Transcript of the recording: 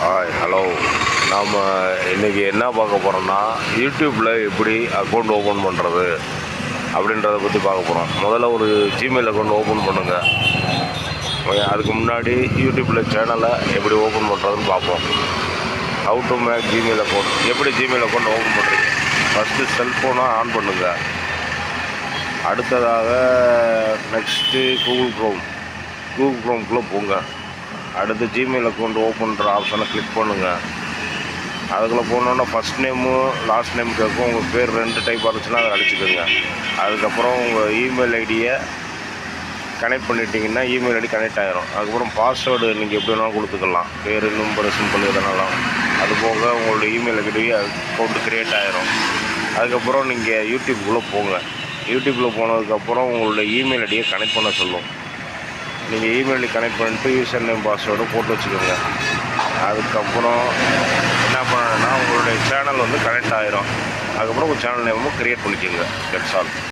Hi hello. நாம் இன்றைக்கி என்ன பார்க்க போகிறோம்னா, யூடியூப்பில் எப்படி அக்கௌண்ட் ஓப்பன் பண்ணுறது அப்படின்றத பற்றி பார்க்க போகிறோம். முதல்ல ஒரு ஜிமெயில் அக்கௌண்ட் ஓப்பன் பண்ணுங்கள். அதுக்கு முன்னாடி யூடியூப்பில் சேனலை எப்படி ஓப்பன் பண்ணுறதுன்னு பார்ப்போம். How to make Gmail account, எப்படி ஜிமெயில் அக்கௌண்ட் ஓப்பன் பண்ணுறீங்க. ஃபஸ்ட்டு செல்ஃபோனை ஆன் பண்ணுங்கள். அடுத்ததாக நெக்ஸ்ட்டு கூகுள் க்ரோம்குள்ளே போங்க. அடுத்து ஜிமெயில் அக்கௌண்ட் ஓப்பன்ற ஆப்ஷனை கிளிக் பண்ணுங்கள். அதுக்குள்ளே போனோன்னா ஃபஸ்ட் நேமும் லாஸ்ட் நேம் கேட்கும். உங்கள் பேர் 2 டைப் இருந்துச்சுன்னா அதை அடிச்சுக்கோங்க. அதுக்கப்புறம் உங்கள் இமெயில் ஐடியை கனெக்ட் பண்ணிட்டீங்கன்னா இமெயில் ஐடி கனெக்ட் ஆகிரும். அதுக்கப்புறம் பாஸ்வேர்டு நீங்கள் எப்படி வேணாலும் கொடுத்துக்கலாம், பேர் நம்பர் சிம்பிள் எதனாலும். அது போக உங்களுடைய இமெயில் ஐடி அக்கௌண்ட் க்ரியேட் ஆகிரும். அதுக்கப்புறம் நீங்கள் யூடியூப்புக்குள்ளே போங்க. யூடியூப்பில் போனதுக்கப்புறம் உங்களுடைய இமெயில் ஐடியை கனெக்ட் பண்ண சொல்லும். நீங்கள் இமெயில் ஐடி கனெக்ட் பண்ணிட்டு யூசர் நேம் பாஸ்வேர்டு போட்டு வச்சுக்கோங்க. அதுக்கப்புறம் என்ன பண்ணணுன்னா உங்களுடைய சேனல் கனெக்ட் ஆகிரும். அதுக்கப்புறம் உங்கள் சேனல் நேமும் க்ரியேட் பண்ணிக்கோங்க. That's all.